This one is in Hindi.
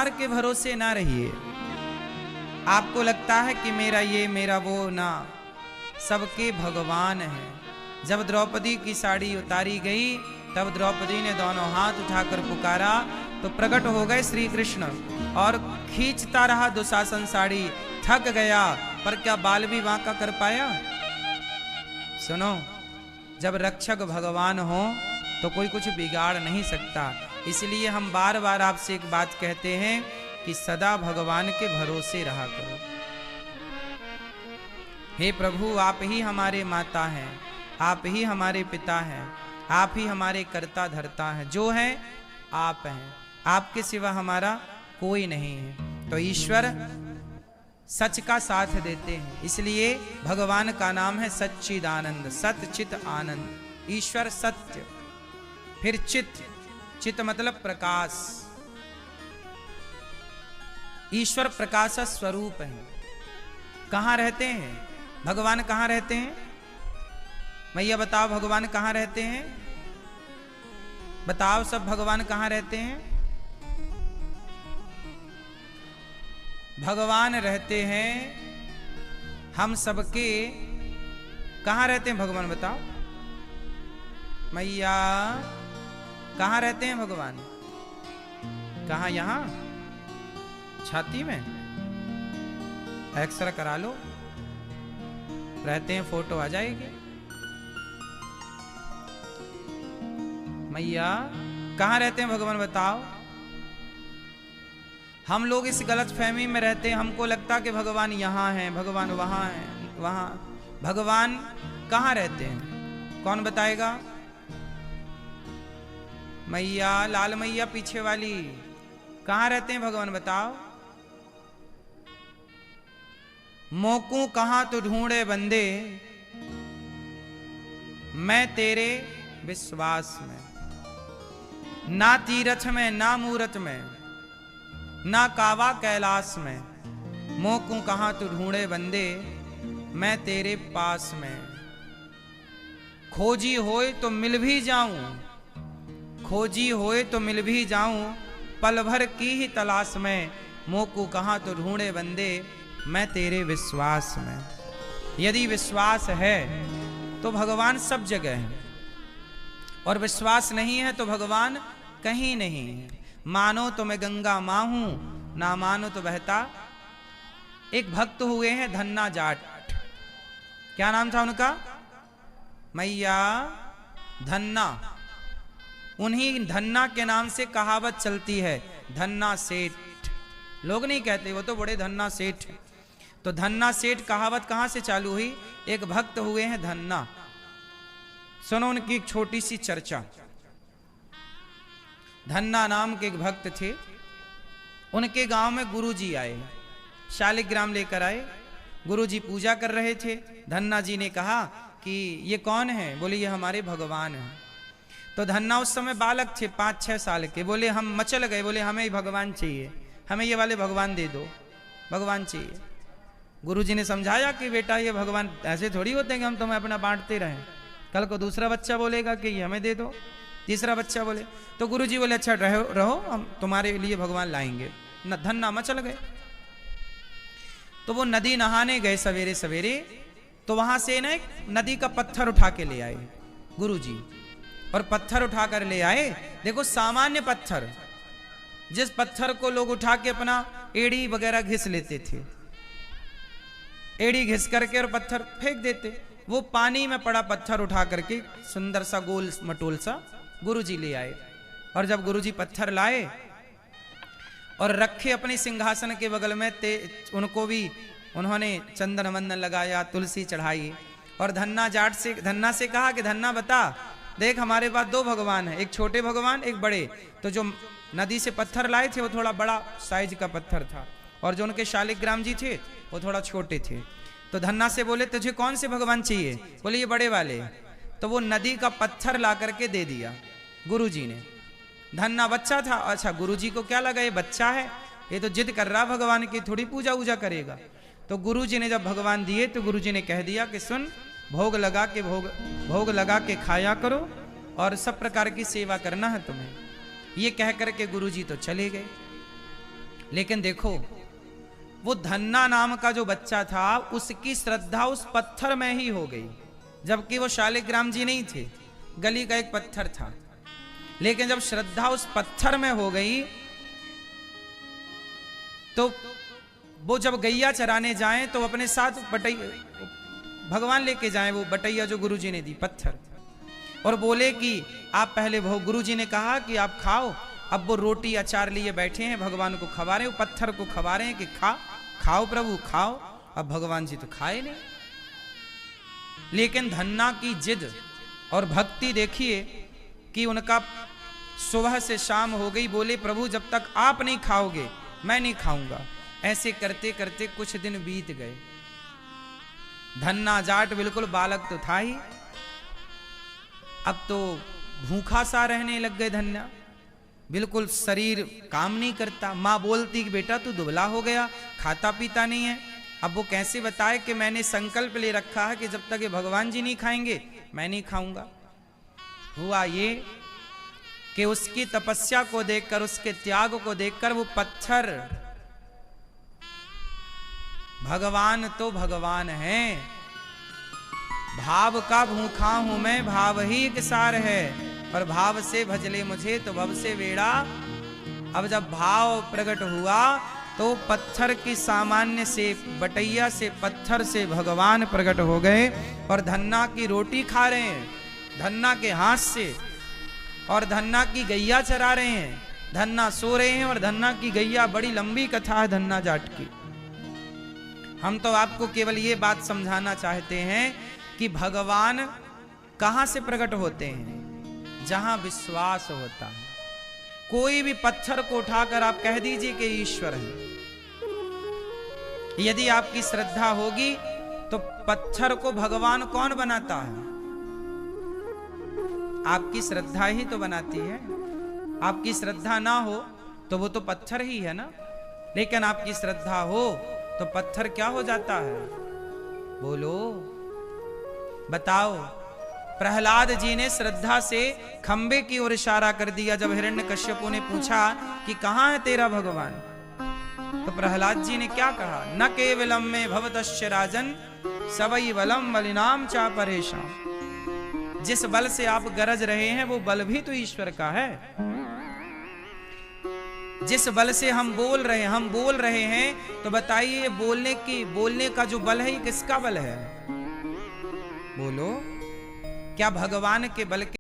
संसार के भरोसे ना रहिए। आपको लगता है कि मेरा ये मेरा वो, ना, सबके भगवान हैं। जब द्रौपदी की साड़ी उतारी गई तब द्रौपदी ने दोनों हाथ उठाकर पुकारा तो प्रकट हो गए श्री कृष्ण और खींचता रहा दुशासन साड़ी। थक गया पर क्या बाल भी बांका कर पाया। सुनो, जब रक्षक भगवान हो तो कोई कुछ बिगाड़ नहीं सकता। इसलिए हम बार बार आपसे एक बात कहते हैं कि सदा भगवान के भरोसे रहा करो। हे प्रभु, आप ही हमारे माता हैं, आप ही हमारे पिता हैं, आप ही हमारे कर्ता धर्ता हैं। जो है आप हैं, आपके सिवा हमारा कोई नहीं है। तो ईश्वर सच का साथ देते हैं, इसलिए भगवान का नाम है सच्चिदानंद, सत चित आनंद। ईश्वर सत्य, फिर चित, चित मतलब प्रकाश। ईश्वर प्रकाश स्वरूप है। कहाँ रहते हैं भगवान? कहाँ रहते हैं भैया बताओ, भगवान कहाँ रहते हैं? बताओ सब, भगवान कहाँ रहते हैं? भगवान रहते हैं हम सबके। कहाँ रहते हैं भगवान बताओ मैया? कहाँ रहते हैं भगवान? कहाँ? यहाँ छाती में एक्सरे करा लो, रहते हैं, फोटो आ जाएगी। मैया कहाँ रहते हैं भगवान बताओ? हम लोग इस गलत फहमी में रहते हैं, हमको लगता कि भगवान यहाँ हैं, भगवान वहाँ हैं, वहाँ। भगवान कहाँ रहते हैं कौन बताएगा? मैया, लाल मैया पीछे वाली, कहाँ रहते हैं भगवान बताओ? मोकू कहाँ तो ढूंढे बंदे, मैं तेरे विश्वास में। ना तीरथ में, ना मूरत में, ना कावा कैलाश में, मोकू कहाँ तू ढूंढे बंदे, मैं तेरे पास में। खोजी होए तो मिल भी जाऊं, खोजी होए तो मिल भी जाऊं, पल भर की ही तलाश में, मोकू कहाँ तो ढूंढे बंदे, मैं तेरे विश्वास में। यदि विश्वास है तो भगवान सब जगह है, और विश्वास नहीं है तो भगवान कहीं नहीं है। मानो तो मैं गंगा माँ हूं, ना मानो तो बहता। एक भक्त हुए हैं धन्ना जाट, क्या नाम था उनका? मैया धन्ना। उन्हीं धन्ना के नाम से कहावत चलती है, धन्ना सेठ। लोग नहीं कहते वो तो बड़े धन्ना सेठ। तो धन्ना सेठ कहावत कहां से चालू हुई? एक भक्त हुए हैं धन्ना। सुनो उनकी एक छोटी सी चर्चा। धन्ना नाम के एक भक्त थे, उनके गांव में गुरुजी आए, शालिग्राम लेकर आए। गुरुजी पूजा कर रहे थे। धन्ना जी ने कहा कि ये कौन है? बोले ये हमारे भगवान हैं। तो धन्ना उस समय बालक थे, 5-6 साल के। बोले हम मचल गए, बोले हमें भगवान चाहिए, हमें ये वाले भगवान दे दो, भगवान चाहिए। गुरुजी ने समझाया कि बेटा ये भगवान ऐसे थोड़ी होते हैं कि हम तुम्हें अपना बांटते रहें। कल को दूसरा बच्चा बोलेगा कि ये हमें दे दो, तीसरा बच्चा बोले। तो गुरुजी बोले अच्छा रहो, हम तुम्हारे लिए भगवान लाएंगे। धन्ना मचल गए। तो वो नदी नहाने गए सवेरे सवेरे, तो वहां से ना एक नदी का पत्थर उठा के ले आए गुरुजी। और पत्थर उठा कर ले आए, देखो सामान्य पत्थर, जिस पत्थर को लोग उठा के अपना एड़ी वगैरह घिस लेते थे, एड़ी घिस करके और पत्थर फेंक देते, वो पानी में पड़ा पत्थर उठा करके सुंदर सा गोल मटोल सा गुरुजी ले आए। और जब गुरुजी पत्थर लाए और रखे अपने सिंहासन के बगल में, उनको भी उन्होंने चंदन वंदन लगाया, तुलसी चढ़ाई। और धन्ना से कहा कि धन्ना बता, देख हमारे पास 2 भगवान हैं, एक छोटे भगवान एक बड़े। तो जो नदी से पत्थर लाए थे वो थोड़ा बड़ा साइज का पत्थर था, और जो उनके शालिग्राम जी थे वो थोड़ा छोटे थे। तो धन्ना से बोले तुझे कौन से भगवान चाहिए? बोले ये बड़े वाले। तो वो नदी का पत्थर ला करके दे दिया गुरुजी ने। धन्ना बच्चा था, अच्छा गुरुजी को क्या लगा ये बच्चा है, ये तो जिद कर रहा भगवान की, थोड़ी पूजा वूजा करेगा। तो गुरुजी ने जब भगवान दिए तो गुरुजी ने कह दिया कि सुन, भोग लगा के खाया करो और सब प्रकार की सेवा करना है तुम्हें। ये कह करके गुरुजी तो चले गए। लेकिन देखो वो धन्ना नाम का जो बच्चा था उसकी श्रद्धा उस पत्थर में ही हो गई, जबकि वो शालिग्राम जी नहीं थे, गली का एक पत्थर था। लेकिन जब श्रद्धा उस पत्थर में हो गई तो वो जब गैया चराने जाएं तो अपने साथ भगवान लेके जाएं वो बटैया जो गुरुजी ने दी पत्थर, और बोले कि आप पहले गुरुजी ने कहा कि आप खाओ, अब वो रोटी अचार लिए बैठे हैं, भगवान को खवा रहे हैं, वो पत्थर को खवा रहे हैं कि खाओ प्रभु खाओ। अब भगवान जी तो खाए नहीं, लेकिन धन्ना की जिद और भक्ति देखिए कि उनका सुबह से शाम हो गई, बोले प्रभु जब तक आप नहीं खाओगे मैं नहीं खाऊंगा। ऐसे करते करते कुछ दिन बीत गए। धन्ना जाट बिल्कुल बालक तो था ही, अब तो भूखा सा रहने लग गए। धन्ना बिल्कुल शरीर काम नहीं करता, माँ बोलती कि बेटा तू दुबला हो गया, खाता पीता नहीं है। अब वो कैसे बताए कि मैंने संकल्प ले रखा है कि जब तक ये भगवान जी नहीं खाएंगे मैं नहीं खाऊंगा। हुआ ये कि उसकी तपस्या को देखकर, उसके त्याग को देखकर वो पत्थर, भगवान तो भगवान है, भाव का भूखा हूं मैं भाव ही एक सार है, और भाव से भजले मुझे तो भव से वेड़ा। अब जब भाव प्रकट हुआ तो पत्थर की सामान्य से, बटैया से, पत्थर से भगवान प्रकट हो गए और धन्ना की रोटी खा रहे हैं धन्ना के हाथ से, और धन्ना की गैया चरा रहे हैं, धन्ना सो रहे हैं और धन्ना की गैया। बड़ी लंबी कथा है धन्ना जाट की। हम तो आपको केवल ये बात समझाना चाहते हैं कि भगवान कहां से प्रकट होते हैं, जहां विश्वास होता है। कोई भी पत्थर को उठाकर आप कह दीजिए कि ईश्वर है, यदि आपकी श्रद्धा होगी तो पत्थर को भगवान कौन बनाता है? आपकी श्रद्धा ही तो बनाती है। आपकी श्रद्धा ना हो तो वो तो पत्थर ही है ना, लेकिन आपकी श्रद्धा हो तो पत्थर क्या हो जाता है? बोलो, बताओ। प्रहलाद जी ने श्रद्धा से खंबे की ओर इशारा कर दिया। जब हिरण्यकश्यपु ने पूछा कि कहां है तेरा भगवान, तो प्रहलाद जी ने क्या कहा? न केवलम में भवतश्च राजन सवई बलम बलिनाम चा परेशान। जिस बल से आप गरज रहे हैं वो बल भी तो ईश्वर का है। जिस बल से हम बोल रहे हैं तो बताइए बोलने का जो बल है ये किसका बल है? बोलो, क्या भगवान के बल के